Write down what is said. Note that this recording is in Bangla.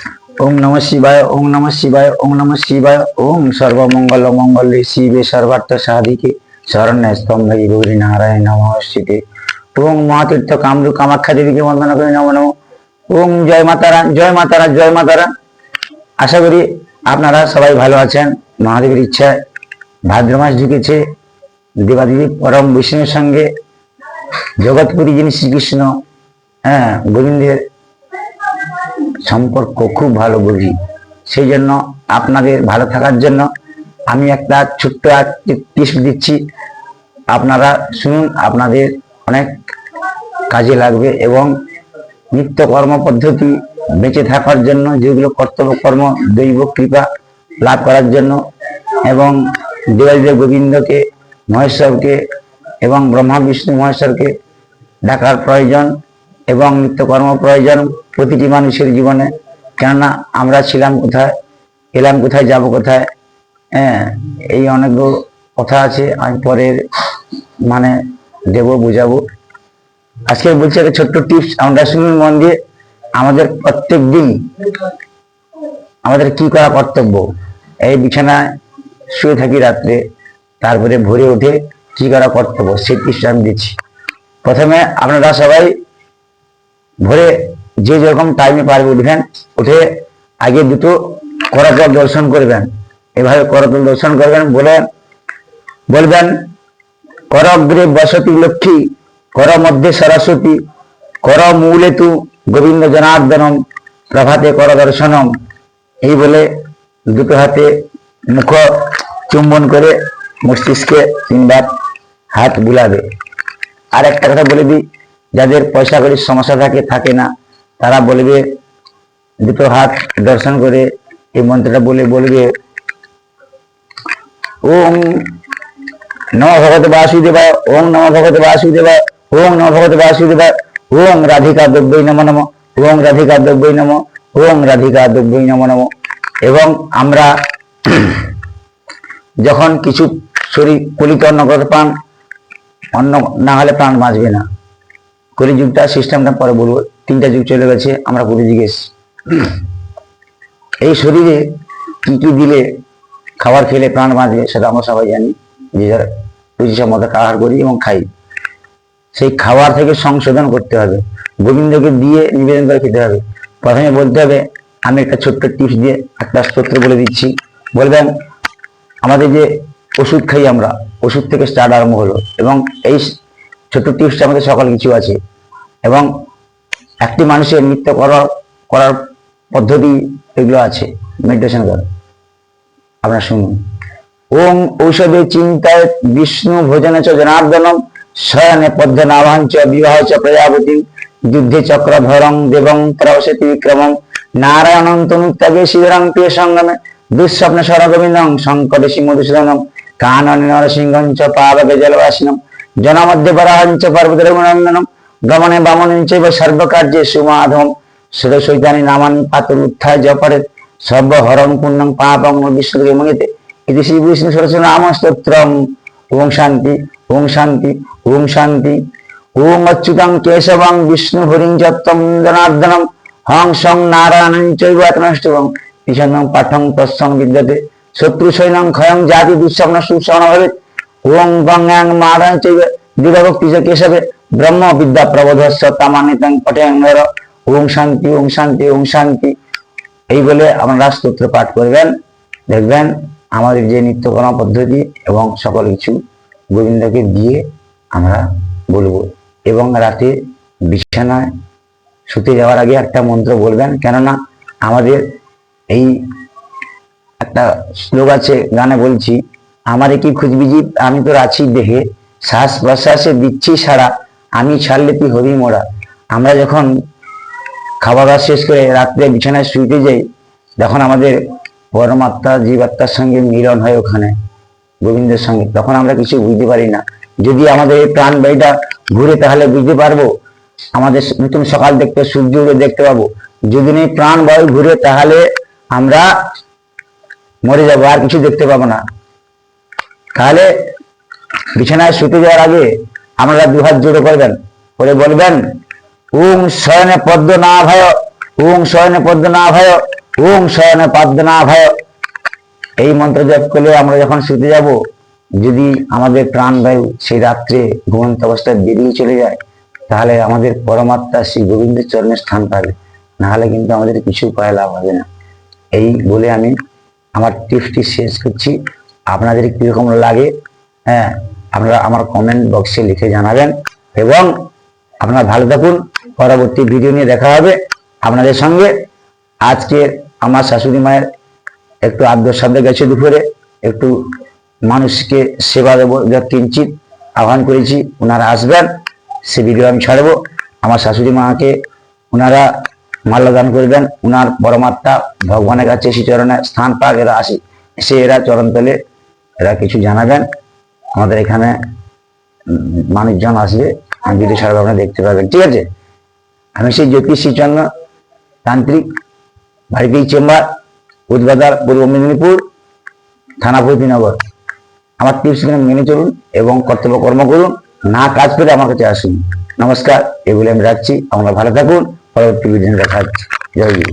ओम नमः शिवाय ओम नमः शिवाय ओम नमः शिवाय ओम सर्वमंगल मंगल्ये शिवे सर्वार्थ साधिके शरण्य स्तंभे गौरी नारायण नमस्ते। ओम महातीर्थ कामरू कामाख्या देवी के वंदना कরি নমো নমো। ओम जय मातारा जय मातारा जय मातारा। আশা করি আপনারা সবাই ভালো আছেন। মহাদেবের ইচ্ছায় ভাদ্র মাস ঢুকেছে, দেবাদেবী পরম বিষ্ণুর সঙ্গে জগৎপুরী যিনি শ্রীকৃষ্ণ গোবিন্দের সম্পর্ক খুব ভালো বুঝি। সেই জন্য আপনাদের ভালো থাকার জন্য আমি একটা ছোট্ট টিপস দিচ্ছি, আপনারা শুনুন, আপনাদের অনেক কাজে লাগবে। এবং নিত্য কর্ম পদ্ধতি বেঁচে থাকার জন্য যেগুলো কর্তব্য কর্ম দৈব কৃপা লাভ করার জন্য এবং দেবাদেব গোবিন্দকে মহেশ্বরকে এবং ব্রহ্মা বিষ্ণু মহেশ্বরকে ডাকার প্রয়োজন এবং নিত্যকর্ম প্রয়োজন প্রতিটি মানুষের জীবনে। কেননা আমরা ছিলাম কোথায়, এলাম কোথায়, যাব কোথায়, এই অনেকগুলো কথা আছে, আমি পরের দেব বুঝাবো। আজকে বলছি একটা ছোট্ট টিপস, আমরা শুনুন মন দিয়ে। আমাদের প্রত্যেক দিন আমাদের কি করা কর্তব্য, এই বিছানায় শুয়ে থাকি রাত্রে, তারপরে ভোরে উঠে কি করা কর্তব্য সেই টিপস আমি দিচ্ছি। প্রথমে আপনারা সবাই ভোরে যে যেরকম টাইমে পারবে উঠবেন, উঠে আগে দুটো করতল দর্শন করবেন। এভাবে করতল দর্শন করবেন, বলবেন কর অগ্রে বসতি লক্ষ্মী, কর মধ্যে সরস্বতী, কর মূলে তু গোবিন্দ জনার্দনম, প্রভাতে কর দর্শনম। এই বলে দুটো হাতে মুখ চুম্বন করে মস্তিষ্কে তিনবার হাত বুলাবে। আর একটা কথা বলে দিই, যাদের পয়সা কড়ির সমস্যা থাকে না, তারা বলবে দুটো হাত দর্শন করে এই মন্ত্রটা বলবে ওম নমঃ ভগবতে বাসুদেবায়, ওম নমঃ ভগবতে বাসুদেবায়, ওম নমঃ ভগবতে বাসুদেবায়, ওম রাধিকা দ্রব্যৈ নমো নমঃ, ওম রাধিকা দ্রব্যৈ নমঃ, ওম রাধিকা দ্রব্যৈ নমো নমঃ। এবং আমরা যখন কিছু শরীর কলিত অন্ন করতে পান, অন্ন না হলে প্রাণ বাঁচবে না। কলিযুগটা সিস্টেমটা পরে বলবো, তিনটা যুগ চলে গেছে, আমরা কলিযুগে এসেছি। এই শরীরে কি কি দিলে খাবার খেলে প্রাণ বাঁচবে সেটা আমরা সবাই জানি, যে যার রুচি মতো আহার করি এবং খাই। সেই খাবার থেকে সংশোধন করতে হবে, গোবিন্দকে দিয়ে নিবেদন করে খেতে হবে। প্রথমে বলতে হবে, আমি একটা ছোট্ট টিপস দিয়ে একটা স্তোত্র বলে দিচ্ছি। বলবেন আমাদের যে ওষুধ খাই আমরা, ওষুধ থেকে স্টার্ট আরম্ভ হলো, এবং এই ছোট্ট টিপসটা আমাদের সকল কিছু আছে। এবং একটি মানুষের নিত্য করার পদ্ধতি এগুলো আছে, মেডিটেশন করা। আপনারা শুনুন। ওম ঔষধে চিন্তায় বিষ্ণু ভোজনে চ জনার্দনম, শয়নে পদ্মনাভাঞ্চ বিবাহ চ প্রজাপতি, যুদ্ধে চক্রধরং দেবং প্রবসতি বিক্রমং, নারায়ণং তনুত্যাগে শিবরং প্রিয় সঙ্গমে, দুঃস্বপ্নে স্বরগোবিন্দং সংকটে মধুসূদনম, কাননে নরসিংহং চ পাবকে জলবাসিনম, জনমধ্যে বরাহঞ্চ পর্বতরঘুনন্দনম, গমনে বামনে চৈব সর্বকার্যে সুমাধম, সুরসৈতানি নামানি পাতুর উত্থায় জপরে, সর্বহরং পুণ্যং পাপং বিষ্ণুকে মঙ্গিতে। ইতি শ্রী বিষ্ণু সরস্বতী নাম স্তোত্রম। ওম শান্তি ওম শান্তি ওম শান্তি। ওম অচ্যুতং কেশবং বিষ্ণু হরিং যত্তম জনার্দনম, হং সং নারায়ণং চৈব আত্মনষ্টবং, ঈশানং পাঠং তৎসং বিদ্যতে, শত্রু সৈন্যং ক্ষয়ং জাতি দুঃস্বপ্ন সুস্বপ্ন ভবেৎ। ওং গঙ্গাং মারায়ণ চৈব দিবাভক্তি চ কেশবে, ব্রহ্ম বিদ্যা প্রবোধস্য তামানিতং পঠেয়ং নর। ওম শান্তি ওম শান্তি ওম শান্তি। এই বলে আপনারা স্তোত্র পাঠ করবেন। দেখবেন আমাদের যে নিত্যকর্ম পদ্ধতি এবং সকল কিছু গোবিন্দকে দিয়ে আমরা বলবো। এবং রাতে বিছানায় শুতে যাওয়ার আগে একটা মন্ত্র বলবেন, কেননা আমাদের এই একটা শ্লোক আছে, গানে বলছি, আমারে কি খুঁজবি আমি তোর আছি দেখে, শ্বাস প্রশ্বাসে দিচ্ছি সারা, আমি ছাড়লে তুই হবি মোরা। আমরা যখন খাবার শেষ করে রাত্রে বিছানায় শুইতে যাই, যখন আমাদের পরমাত্মা জীবাত্মার সঙ্গে মিলন হয় ওখানে গোবিন্দের সঙ্গে, তখন আমরা কিছু বুঝতে পারি না। যদি আমাদের এই প্রাণ বায়ুটা ঘুরে, তাহলে বুঝতে পারবো আমাদের নতুন সকাল দেখতে, সূর্য উঠে দেখতে পাবো। যদি এই প্রাণ বায়ু ঘুরে, তাহলে আমরা মরে যাবো, আর কিছু দেখতে পাবো না। তাহলে বিছানায় শুতে যাওয়ার আগে আপনারা দুহাত জোড়ো করবেন, করে বলবেন ওম শয়নে পদ্মনাভায়, ওং শয়নে পদ্মনাভায়, ওং শয়নে পদ্মনাভায়। এই মন্ত্র জপ করলে আমরা যখন শুতে যাব, যদি আমাদের প্রাণবায়ু সেই রাত্রে ঘুমন্ত অবস্থায় বেরিয়ে চলে যায়, তাহলে আমাদের পরমাত্মা শ্রী গোবিন্দের চরণে স্থান পাবে, না হলে কিন্তু আমাদের কিছু পায় লাভ হবে না। এই বলে আমি আমার টিপসটি শেষ করছি। আপনাদের কিরকম লাগে, হ্যাঁ, আপনারা আমার কমেন্ট বক্সে লিখে জানাবেন। এবং আপনারা ভালো থাকুন, পরবর্তী ভিডিও নিয়ে দেখা হবে আপনাদের সঙ্গে। আজকে আমার শাশুড়ি মায়ের একটু আদ্য সাধ্যে গেছে, দুপুরে একটু মানুষকে সেবা দেবো, যা কিঞ্চিত আহ্বান করেছি, ওনারা আসবেন, সে ভিডিও আমি ছাড়বো। আমার শাশুড়ি মাকে ওনারা মাল্যদান করবেন, ওনার পরমাত্মা ভগবানের কাছে শ্রীচরণে স্থান পাক, এরা আসে, এসে এরা চরণতলে এরা কিছু জানাবেন। আমাদের এখানে মানুষজন আসবে, আমি ভিডিও ছাড়বো, আপনারা দেখতে পাবেন, ঠিক আছে? আমি সেই জ্যোতিষ শ্রীচন্দ্র তান্ত্রিক, বাড়িতেই চেম্বার, উদ্বাদার, পূর্ব মেদিনীপুর, থানা ভূতিনগর। আমার টিপস মেনে চলুন এবং কর্তব্য কর্ম করুন, না কাজ করে আমার কাছে আসুন। নমস্কার, এগুলো আমি রাখছি। আপনারা ভালো থাকুন, পরবর্তী ভিডিও দেখা হচ্ছে। জয় গুরু।